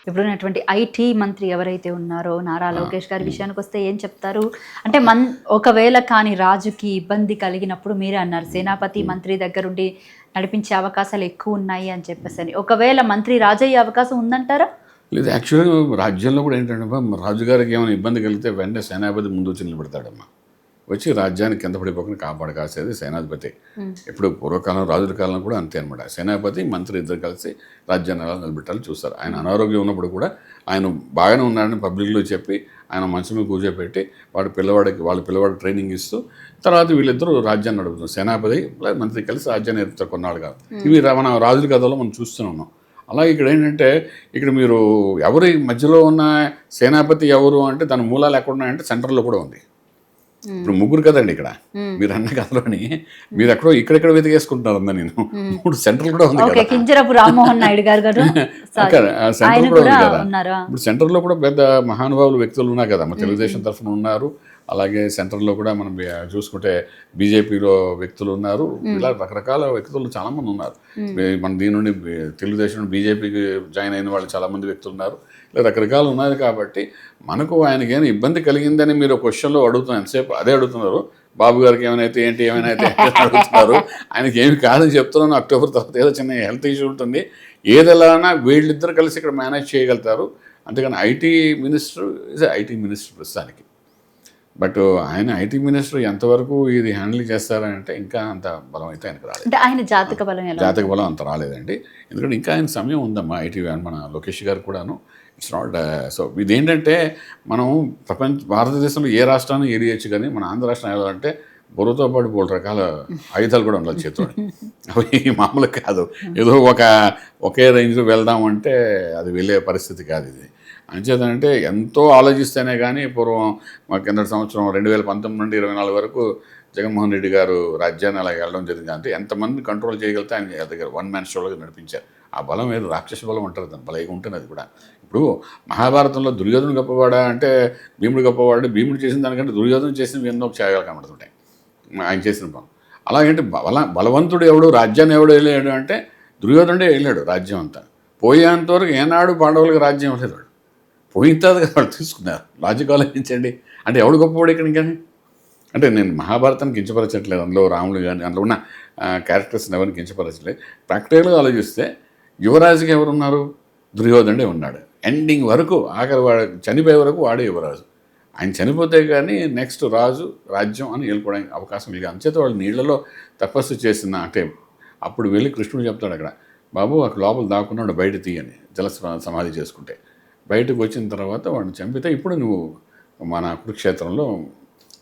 ఇప్పుడున్నటువంటి ఐటీ మంత్రి ఎవరైతే ఉన్నారో నారా లోకేష్ గారి విషయానికి వస్తే ఏం చెప్తారు అంటే ఒకవేళ కానీ రాజుకి ఇబ్బంది కలిగినప్పుడు మీరే అన్నారు సేనాపతి మంత్రి దగ్గరుండి నడిపించే అవకాశాలు ఎక్కువ ఉన్నాయి అని చెప్పేసి ఒకవేళ మంత్రి రాజు అయ్యే అవకాశం ఉందంటారా? లేదు, యాక్చువల్గా రాజ్యంలో కూడా ఏంటంటే రాజుగారికి ఏమైనా ఇబ్బంది కలిగితే వెంటనే సేనాపతి ముందు వచ్చి నిలబెడతాడమ్మా. వచ్చి రాజ్యానికి కింద పడిపోకుండా కాపాడకాసేది సేనాధిపతి. ఇప్పుడు పూర్వకాలం రాజుల కాలం కూడా అంతే అనమాట. సేనాపతి మంత్రి ఇద్దరు కలిసి రాజ్యాన్ని ఎలా నిలబెట్టాలని చూస్తారు. ఆయన అనారోగ్యం ఉన్నప్పుడు కూడా ఆయన బాగానే ఉన్నాడని పబ్లిక్లో చెప్పి ఆయన మంచం మీద కూర్చోపెట్టి వాళ్ళ పిల్లవాడికి ట్రైనింగ్ ఇస్తూ తర్వాత వీళ్ళిద్దరూ రాజ్యాన్ని నడుపుతారు. సేనాపతి మంత్రి కలిసి రాజ్యాన్ని నేర్పుతారు కొన్నాళ్ళు కాదు. ఇవి మన రాజుల కథలో మనం చూస్తూనే ఉన్నాం. అలాగే ఇక్కడ ఏంటంటే ఇక్కడ మీరు ఎవరి మధ్యలో ఉన్న సేనాపతి ఎవరు అంటే దాని మూలాలు ఎక్కడ ఉన్నాయంటే సెంటర్లో కూడా ఉంది. ఇప్పుడు ముగ్గురు కదండి ఇక్కడ మీరు అన్న కథలోని మీరు ఎక్కడో ఇక్కడెక్కడ వెతికేసుకుంటున్నారు అందా నేను 3 సెంటర్లు కూడా ఉంది కదా. కింజరాపు రామ్మోహన్ నాయుడు గారు సెంటర్ కూడా ఉంది కదా. ఇప్పుడు సెంటర్లో కూడా పెద్ద మహానుభావులు వ్యక్తులు ఉన్నారు కదా. మన తెలుగుదేశం తరఫున ఉన్నారు, అలాగే సెంటర్లో కూడా మనం చూసుకుంటే బీజేపీలో వ్యక్తులు ఉన్నారు. ఇలా రకరకాల వ్యక్తులు చాలామంది ఉన్నారు. మన దీని నుండి తెలుగుదేశం నుండి బీజేపీకి జాయిన్ అయిన వాళ్ళు చాలామంది వ్యక్తులు ఉన్నారు. ఇలా రకరకాలు ఉన్నారు. కాబట్టి మనకు ఆయనకి ఏమైనా ఇబ్బంది కలిగిందని మీరు క్వశ్చన్లో అడుగుతున్నారు. ఎంతసేపు అదే అడుగుతున్నారు. బాబు గారికి ఏమైనా అయితే అడుగుతున్నారు. ఆయనకి ఏమి కాదని చెప్తున్నాను. అక్టోబర్ తర్వాత ఏదో చిన్న హెల్త్ ఇష్యూ ఉంటుంది. ఏదెలానా వీళ్ళిద్దరు కలిసి ఇక్కడ మేనేజ్ చేయగలుగుతారు. అంతేగాని ఐటీ మినిస్టర్ ప్రస్తుతానికి. బట్ ఆయన ఐటీ మినిస్టర్ ఎంతవరకు ఇది హ్యాండిల్ చేస్తారంటే ఇంకా అంత బలం అయితే ఆయనకు రాలేదు. అంటే ఆయన జాతక బలం అంత రాలేదండి. ఎందుకంటే ఇంకా ఆయన సమయం ఉందమ్మా. ఐటీ మన లోకేష్ గారు కూడాను. ఇట్స్ నాట్ సో ఇదేంటంటే మనం భారతదేశంలో ఏ రాష్ట్రాన్ని ఏరియచ్చు, కానీ మన ఆంధ్ర రాష్ట్రం వెళ్ళాలంటే బుర్రతో పాటు 3 రకాల ఆయుధాలు కూడా ఉండాలి చేతితో. అవి మామూలు కాదు. ఏదో ఒకే రేంజ్లో వెళ్దామంటే అది వెళ్ళే పరిస్థితి కాదు ఇది. అంచేతంటే ఎంతో ఆలోచిస్తేనే కానీ పూర్వం మా కిందటి సంవత్సరం 2019 నుండి 2024 వరకు జగన్మోహన్ రెడ్డి గారు రాజ్యాన్ని అలా వెళ్ళడం జరిగింది. అంటే ఎంతమంది కంట్రోల్ చేయగలిగితే ఆయన దగ్గర 1 మ్యాన్ షోగా నడిపించారు. ఆ బలం ఏదో రాక్షస బలం అంటారు, దాని బలంగా ఉంటుంది అది కూడా. ఇప్పుడు మహాభారతంలో దుర్యోధను గొప్పవాడా అంటే భీముడు గొప్పవాడు. భీముడు చేసిన దానికంటే దుర్యోధన చేసినవి ఎన్నో త్యాగాలు కనబడుతుంటాయి ఆయన చేసిన పనులు. అలాగంటే బలవంతుడు ఎవడు రాజ్యాన్ని ఎవడు వెళ్ళాడు అంటే దుర్యోధనుడే వెళ్ళాడు రాజ్యం అంతా. పోయేంతవరకు ఏనాడు పాండవులకు రాజ్యం ఇవ్వలేదు. వాడు పోయిన తర్వాత వాళ్ళు తీసుకున్నారు. లాజిక్ ఆలోచించండి. అంటే ఎవడు గొప్పవాడు ఇక్కడ కానీ అంటే నేను మహాభారతాన్ని కించపరచట్లేదు. అందులో రాములు కానీ అందులో ఉన్న క్యారెక్టర్స్ని ఎవరిని కించపరచలేదు. ప్రాక్టికల్గా ఆలోచిస్తే యువరాజుకి ఎవరున్నారు? దుర్యోధనుడే ఉన్నాడు. ఎండింగ్ వరకు ఆఖరి వాడు చనిపోయే వరకు వాడే యువరాజు. ఆయన చనిపోతే కానీ నెక్స్ట్ రాజు రాజ్యం అని వెళ్ళిపోవడానికి అవకాశం లేదు. అంచేత వాళ్ళు నీళ్లలో తపస్సు చేసిన అంటే అప్పుడు వెళ్ళి కృష్ణుడు చెప్తాడు అక్కడ, బాబు అక్కడ లోపల దాక్కున్నాడు బయట తీయని జల సమాధి చేసుకుంటే. బయటకు వచ్చిన తర్వాత వాడిని చంపితే ఇప్పుడు నువ్వు మన కురుక్షేత్రంలో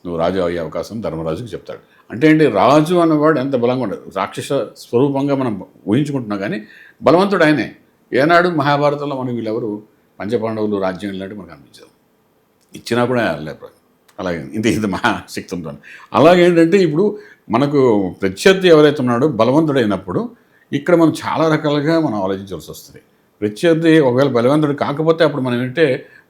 నువ్వు రాజు అయ్యే అవకాశం ధర్మరాజుకి చెప్తాడు. అంటే ఏంటి, రాజు అన్నవాడు ఎంత బలంగా ఉండదు. రాక్షస స్వరూపంగా మనం ఊహించుకుంటున్నాం కానీ బలవంతుడు ఆయనే. ఏనాడు మహాభారతంలో మనకు వీళ్ళెవరు పంచపాండవులు రాజ్యం వెళ్ళినట్టు మనకు అనిపించదు. ఇచ్చినా కూడా వెళ్ళలేదు. అలాగే ఇది మహాశక్తి ఉంటుంది. అలాగేంటంటే ఇప్పుడు మనకు ప్రత్యర్థి ఎవరైతే ఉన్నాడో బలవంతుడైనప్పుడు ఇక్కడ మనం చాలా రకాలుగా మనం ఆలోచించాల్సి వస్తుంది. ప్రత్యర్థి ఒకవేళ బలవంతుడు కాకపోతే అప్పుడు మనం ఏంటంటే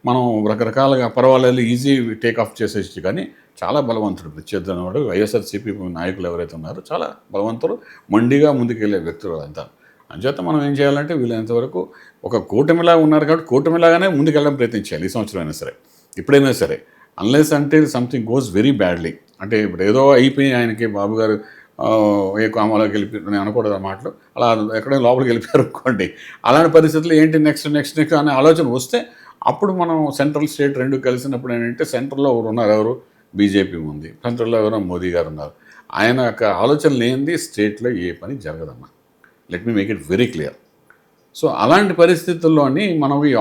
మనం రకరకాలుగా పర్వాలేదు ఈజీ టేక్ ఆఫ్ చేసేసి, కానీ చాలా బలవంతుడు ప్రత్యర్థి అనేవాడు. వైఎస్ఆర్సీపీ నాయకులు ఎవరైతే ఉన్నారో చాలా బలవంతులు, మొండిగా ముందుకెళ్ళే వ్యక్తులు అంతా. అంచేత మనం ఏం చేయాలంటే వీళ్ళంతవరకు ఒక కూటమిలా ఉన్నారు కాబట్టి కూటమిలాగానే ముందుకెళ్ళడం ప్రయత్నించాలి. ఈ సంవత్సరం అయినా సరే, ఇప్పుడైనా సరే. అన్లెస్ అంటే సంథింగ్ గోస్ వెరీ బ్యాడ్లీ, అంటే ఇప్పుడు ఏదో అయిపోయి ఆయనకి బాబు గారు ఏ కామాలోకి వెళ్ళిపోయి నేను అనకూడదు ఆ మాటలు, అలా ఎక్కడైనా లోపలికి వెళ్ళిపోయారు అనుకోండి. అలాంటి పరిస్థితుల్లో ఏంటి నెక్స్ట్ అనే ఆలోచన వస్తే అప్పుడు మనం సెంట్రల్ స్టేట్ రెండు కలిసినప్పుడు ఏంటంటే సెంట్రల్లో ఎవరు బీజేపీ ఉంది, సెంట్రల్లో ఎవరో మోదీ గారు ఉన్నారు. ఆయన యొక్క ఆలోచన లేనిది స్టేట్లో ఏ పని జరగదమ్మా. Let me make it very clear. So అలాంటి పరిస్థితుల్లోని మనం ఈ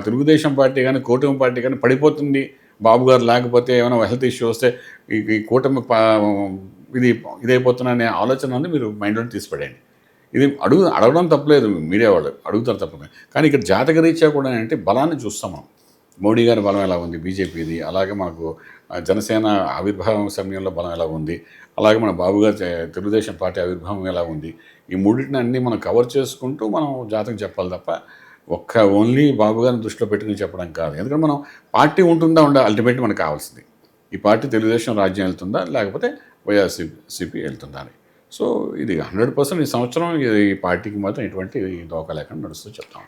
తెలుగుదేశం పార్టీ కానీ కూటమి పార్టీ కానీ పడిపోతుంది, బాబు గారు లేకపోతే ఏమైనా హెల్త్ ఇష్యూ వస్తే ఈ కూటమి ఇదైపోతున్నా ఆలోచన ఉంది మీరు మైండ్లో తీసిపడేయండి. ఇది అడగడం తప్పలేదు, మీడియా వాళ్ళు అడుగుతారు తప్పదు. కానీ ఇక్కడ జాతక రీత్యా కూడా అంటే బలాన్ని చూస్తాం మనం. మోడీ గారి బలం ఎలా ఉంది, బీజేపీది, అలాగే మనకు జనసేన ఆవిర్భావం సమయంలో బలం ఎలా ఉంది, అలాగే మన బాబు గారు తెలుగుదేశం పార్టీ ఆవిర్భావం ఎలా ఉంది, ఈ మూడింటిని అన్నీ మనం కవర్ చేసుకుంటూ మనం జాతకం చెప్పాలి తప్ప ఓన్లీ బాబు గారిని దృష్టిలో పెట్టుకుని చెప్పడం కాదు. ఎందుకంటే మనం పార్టీ ఉంటుందా అల్టిమేట్ మనకు కావాల్సింది. ఈ పార్టీ తెలుగుదేశం రాజ్యం వెళ్తుందా లేకపోతే వైఎస్ఆర్సీపీ వెళ్తుందా అని. సో ఇది 100% ఈ సంవత్సరం ఈ పార్టీకి మాత్రం ఎటువంటి దోకా లేకుండా నడుస్తూ చెప్తాం.